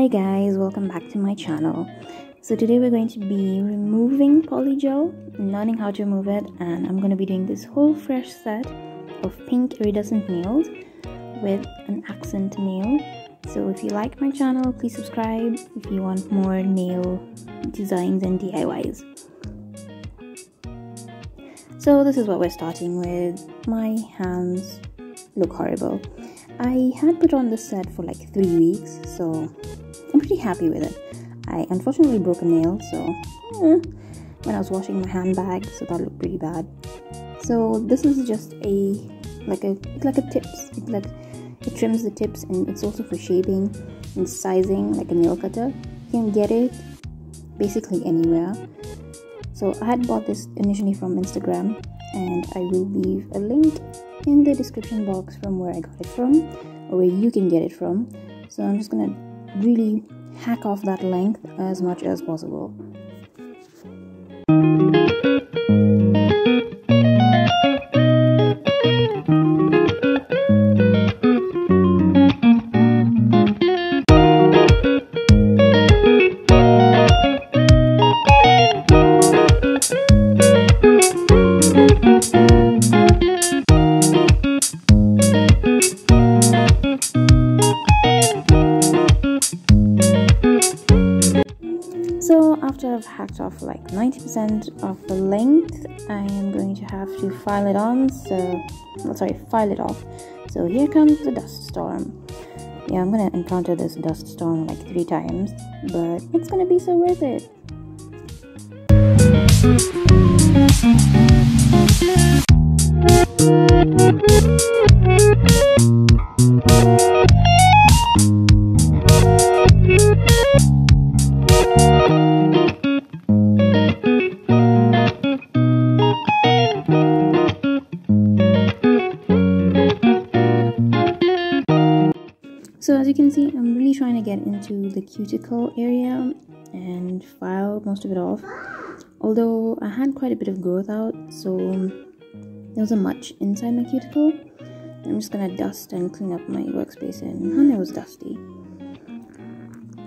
Hi guys, welcome back to my channel. So today we're going to be removing polygel and learning how to remove it, and I'm going to be doing this whole fresh set of pink iridescent nails with an accent nail. So if you like my channel, please subscribe if you want more nail designs and DIYs. So this is what we're starting with. My hands look horrible. I had put on this set for like 3 weeks, so I'm pretty happy with it. I unfortunately broke a nail, so when I was washing my handbag, so that looked pretty bad. So this is just it's like a tips. It trims the tips, and it's also for shaping and sizing like a nail cutter. You can get it basically anywhere. So I had bought this initially from Instagram, and I will leave a link in the description box from where I got it from, or where you can get it from. So I'm just gonna really hack off that length as much as possible. So after I've hacked off like 90% of the length, I am going to have to file it off. So here comes the dust storm. Yeah, I'm gonna encounter this dust storm like 3 times, but it's gonna be so worth it. So as you can see, I'm really trying to get into the cuticle area and file most of it off. Although I had quite a bit of growth out, so there wasn't much inside my cuticle. I'm just gonna dust and clean up my workspace, and it was dusty.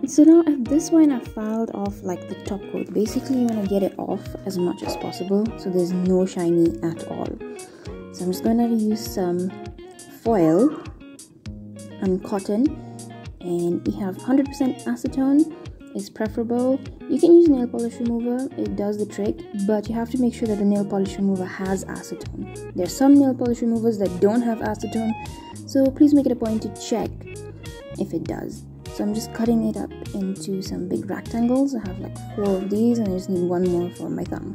So now at this point, I filed off like the top coat. Basically, you want to get it off as much as possible so there's no shiny at all. So I'm just gonna use some foil and cotton, and we have 100% acetone is preferable. You can use nail polish remover, it does the trick, but you have to make sure that the nail polish remover has acetone. There are some nail polish removers that don't have acetone, so please make it a point to check if it does. So I'm just cutting it up into some big rectangles. I have like 4 of these, and I just need 1 more for my thumb.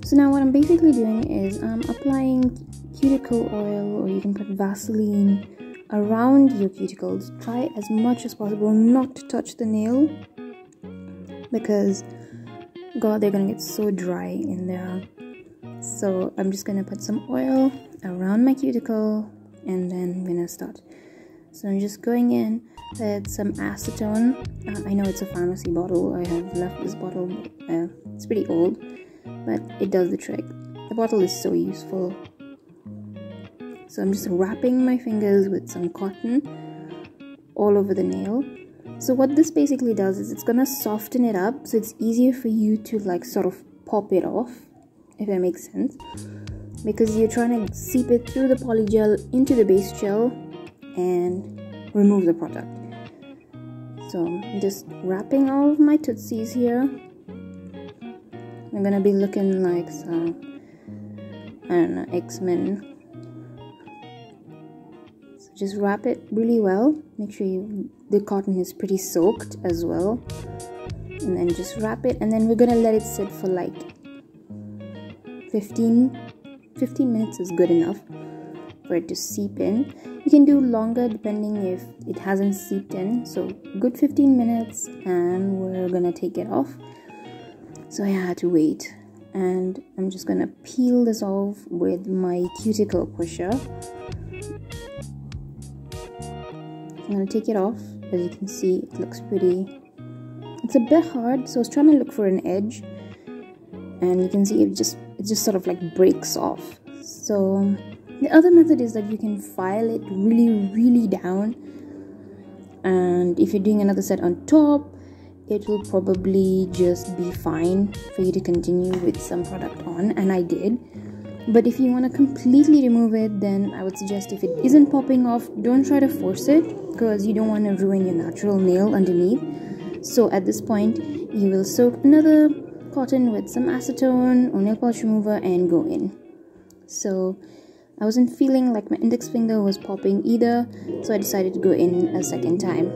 So now what I'm basically doing is I'm applying cuticle oil, or you can put Vaseline around your cuticles. Try as much as possible not to touch the nail, because God, they're gonna get so dry in there. So I'm just gonna put some oil around my cuticle, and then I'm gonna start. So I'm just going in with some acetone. I know it's a pharmacy bottle. I have left this bottle. It's pretty old, but it does the trick. The bottle is so useful. So I'm just wrapping my fingers with some cotton all over the nail. So what this basically does is it's gonna soften it up, so it's easier for you to like sort of pop it off, if that makes sense, because you're trying to seep it through the polygel into the base gel and remove the product. So I'm just wrapping all of my tootsies here. I'm gonna be looking like some, I don't know, X-Men. So just wrap it really well. Make sure the cotton is pretty soaked as well. And then just wrap it, and then we're gonna let it sit for like 15 minutes is good enough for it to seep in. You can do longer depending if it hasn't seeped in. So good 15 minutes, and we're gonna take it off. So I had to wait, and I'm just gonna peel this off with my cuticle pusher. I'm gonna take it off. As you can see, it looks pretty. It's a bit hard, so I was trying to look for an edge, and you can see it just sort of like breaks off. So the other method is that you can file it really down, and if you're doing another set on top, it will probably just be fine for you to continue with some product on, and I did. But if you want to completely remove it, then I would suggest, if it isn't popping off, don't try to force it, because you don't want to ruin your natural nail underneath. So at this point, you will soak another cotton with some acetone or nail polish remover and go in. So I wasn't feeling like my index finger was popping either, so I decided to go in a second time.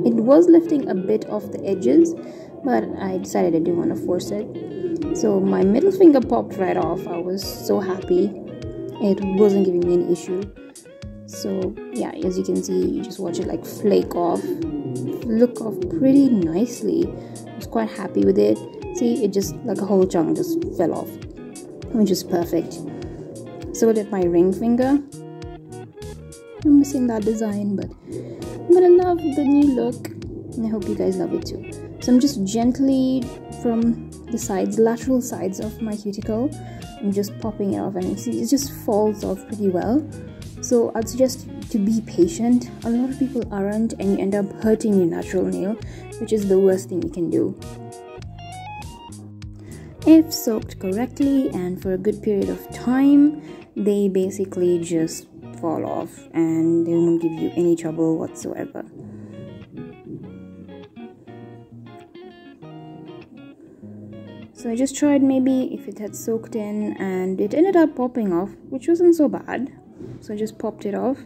It was lifting a bit off the edges, but I decided I didn't want to force it. So my middle finger popped right off. I was so happy. It wasn't giving me any issue. So yeah, as you can see, you just watch it like flake off, look off pretty nicely. I was quite happy with it. See, it just like a whole chunk just fell off, which is perfect. So did my ring finger. I'm missing that design, but I'm gonna love the new look, and I hope you guys love it too. So I'm just gently from the sides, lateral sides of my cuticle, I'm just popping it off, and you see it just falls off pretty well. So I'd suggest to be patient. A lot of people aren't, and you end up hurting your natural nail, which is the worst thing you can do. If soaked correctly and for a good period of time, they basically just fall off and they won't give you any trouble whatsoever. So I just tried maybe if it had soaked in, and it ended up popping off, which wasn't so bad. So I just popped it off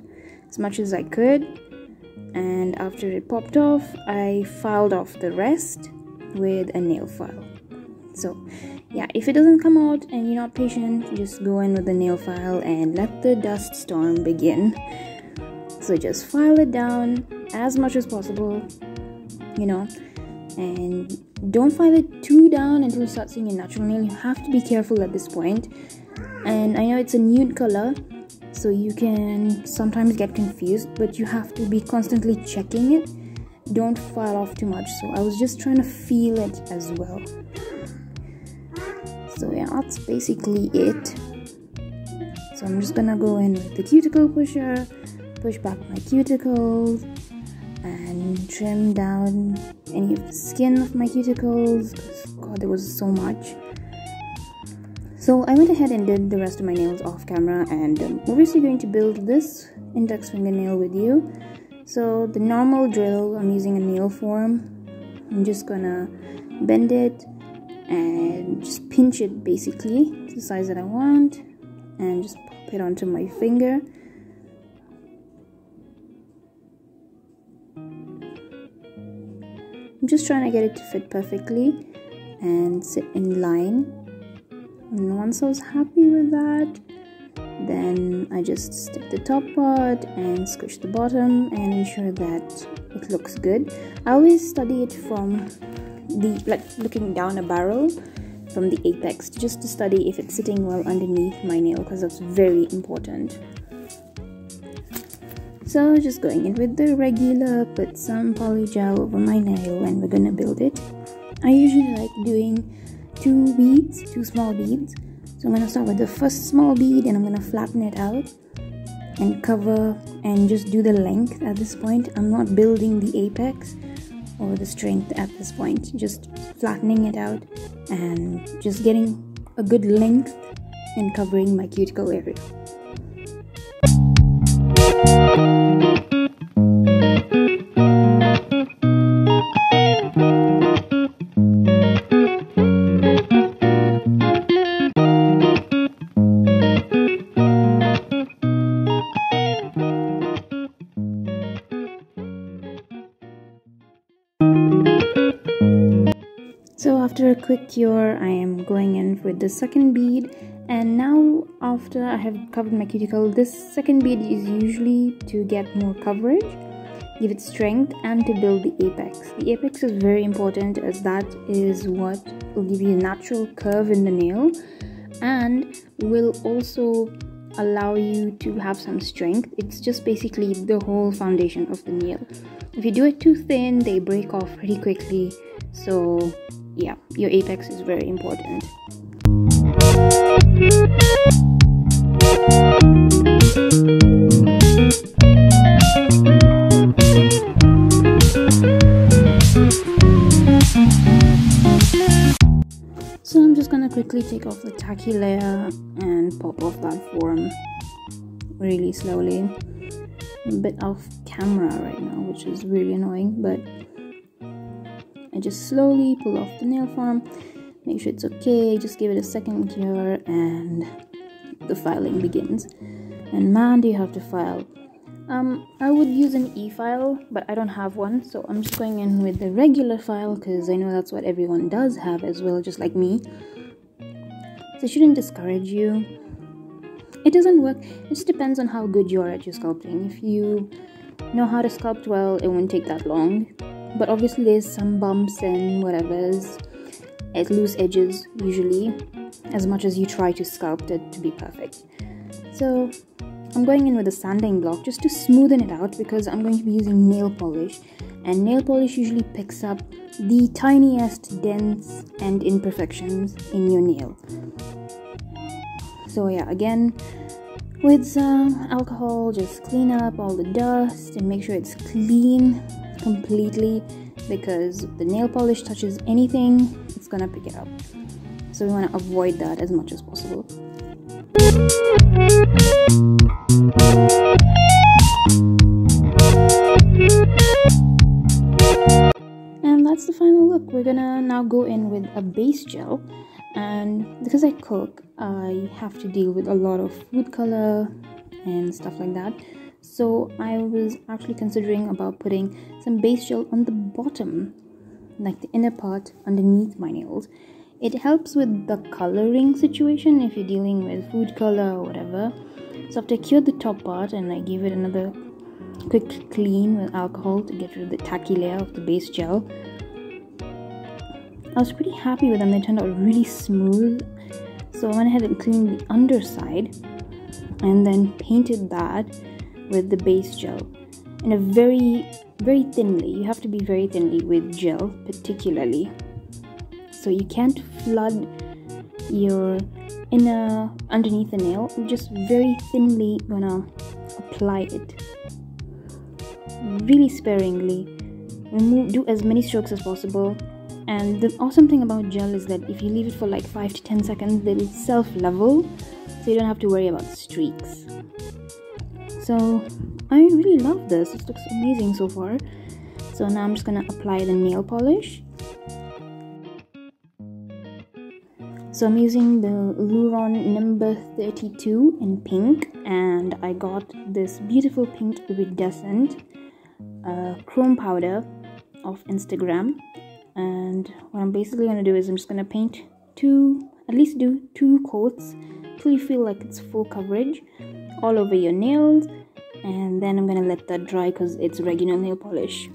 as much as I could, and after it popped off, I filed off the rest with a nail file. So yeah, if it doesn't come out and you're not patient, just go in with the nail file and let the dust storm begin. So just file it down as much as possible, you know, and don't file it too down until you start seeing your natural nail. You have to be careful at this point. And I know it's a nude color, so you can sometimes get confused, but you have to be constantly checking it. Don't file off too much. So I was just trying to feel it as well. So yeah, that's basically it. So I'm just gonna go in with the cuticle pusher, push back my cuticles, and trim down any of the skin of my cuticles, because god, there was so much. So I went ahead and did the rest of my nails off camera, and I'm obviously going to build this index fingernail with you. So the normal drill, I'm using a nail form. I'm just gonna bend it and just pinch it basically to the size that I want, and just pop it onto my finger. I'm just trying to get it to fit perfectly and sit in line. And once I was happy with that, then I just stick the top part and squish the bottom and ensure that it looks good. I always study it from looking down a barrel from the apex, just to study if it's sitting well underneath my nail, because that's very important. So just going in with the regular, put some poly gel over my nail, and we're gonna build it. I usually like doing two small beads. So I'm gonna start with the first small bead, and I'm gonna flatten it out and cover and just do the length at this point. I'm not building the apex or the strength at this point, just flattening it out and just getting a good length and covering my cuticle area. So after a quick cure, I am going in with the second bead, and now after I have covered my cuticle, this second bead is usually to get more coverage, give it strength, and to build the apex. The apex is very important, as that is what will give you a natural curve in the nail and will also allow you to have some strength. It's just basically the whole foundation of the nail. If you do it too thin, they break off pretty quickly. So yeah, your apex is very important. So I'm just gonna quickly take off the tacky layer and pop off that form really slowly. I'm a bit off camera right now, which is really annoying, but I just slowly pull off the nail form, make sure it's okay, just give it a second cure, and the filing begins. And man, do you have to file. I would use an e-file, but I don't have one, so I'm just going in with the regular file because I know that's what everyone does have as well, just like me. So it shouldn't discourage you. It doesn't work. It just depends on how good you are at your sculpting. If you know how to sculpt well, it won't take that long. But obviously there's some bumps and whatever's at loose edges usually, as much as you try to sculpt it to be perfect. So I'm going in with a sanding block just to smoothen it out because I'm going to be using nail polish, and nail polish usually picks up the tiniest dents and imperfections in your nail. So yeah, again with some alcohol, just clean up all the dust and make sure it's clean completely, because the nail polish touches anything, it's gonna pick it up. So we want to avoid that as much as possible. And that's the final look. We're gonna now go in with a base gel, and because I cook, I have to deal with a lot of food color and stuff like that. So I was actually considering about putting some base gel on the bottom, like the inner part underneath my nails. It helps with the coloring situation if you're dealing with food color or whatever. So after I cured the top part and I gave it another quick clean with alcohol to get rid of the tacky layer of the base gel, I was pretty happy with them. They turned out really smooth. So I went ahead and cleaned the underside and then painted that with the base gel in a very thinly. You have to be very thinly with gel particularly. So you can't flood your inner underneath the nail. I'm just very thinly gonna apply it, really sparingly. Do as many strokes as possible. And the awesome thing about gel is that if you leave it for like 5 to 10 seconds, it'll self-level, so you don't have to worry about streaks. So I really love this. This looks amazing so far. So now I'm just gonna apply the nail polish. So I'm using the Luron number 32 in pink, and I got this beautiful pink iridescent chrome powder off Instagram. And what I'm basically going to do is I'm just going to paint at least do 2 coats till you feel like it's full coverage all over your nails, and then I'm going to let that dry because it's regular nail polish.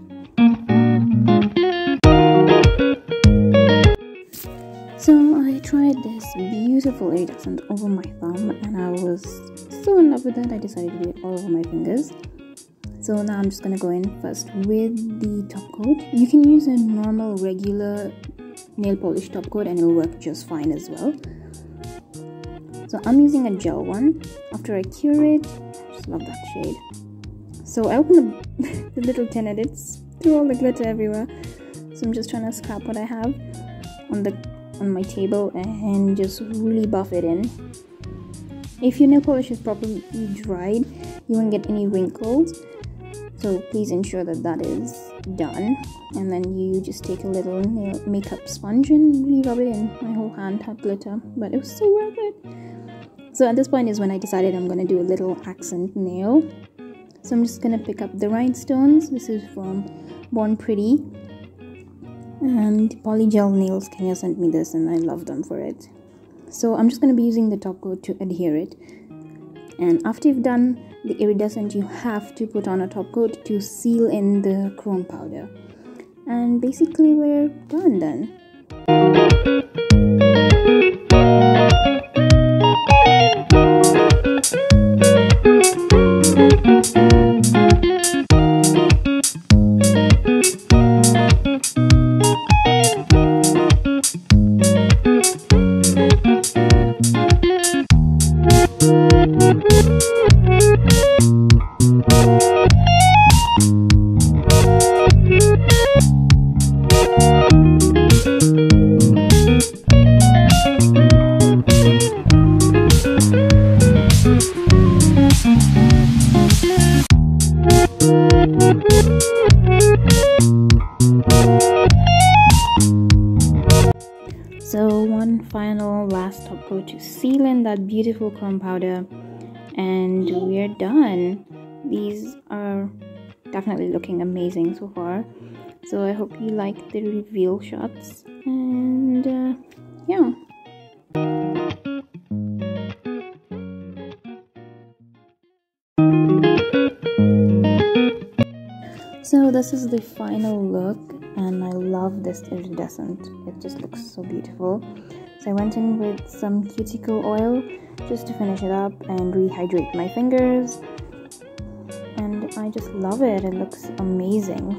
So I tried this beautiful iridescent over my thumb and I was so in love with it, I decided to do it all over my fingers. So now I'm just going to go in first with the top coat. You can use a normal regular nail polish top coat and it'll work just fine as well. So I'm using a gel one. After I cure it, I just love that shade. So I opened the little tin and it's threw all the glitter everywhere. So I'm just trying to scrap what I have on my table and just really buff it in. If your nail polish is properly dried, you won't get any wrinkles. So please ensure that that is done, and then you just take a little nail makeup sponge and really rub it in. My whole hand had glitter, but it was so worth it. So at this point is when I decided I'm going to do a little accent nail. So I'm just going to pick up the rhinestones. This is from Born Pretty, and Polygel Nails Kenya sent me this and I love them for it. So I'm just going to be using the top coat to adhere it. And after you've done the iridescent, you have to put on a top coat to seal in the chrome powder. And basically we're done then. that beautiful chrome powder, and we're done. These are definitely looking amazing so far, so I hope you like the reveal shots, and yeah. So this is the final look, and I love this iridescent. It just looks so beautiful. So I went in with some cuticle oil just to finish it up and rehydrate my fingers, and I just love it. It looks amazing.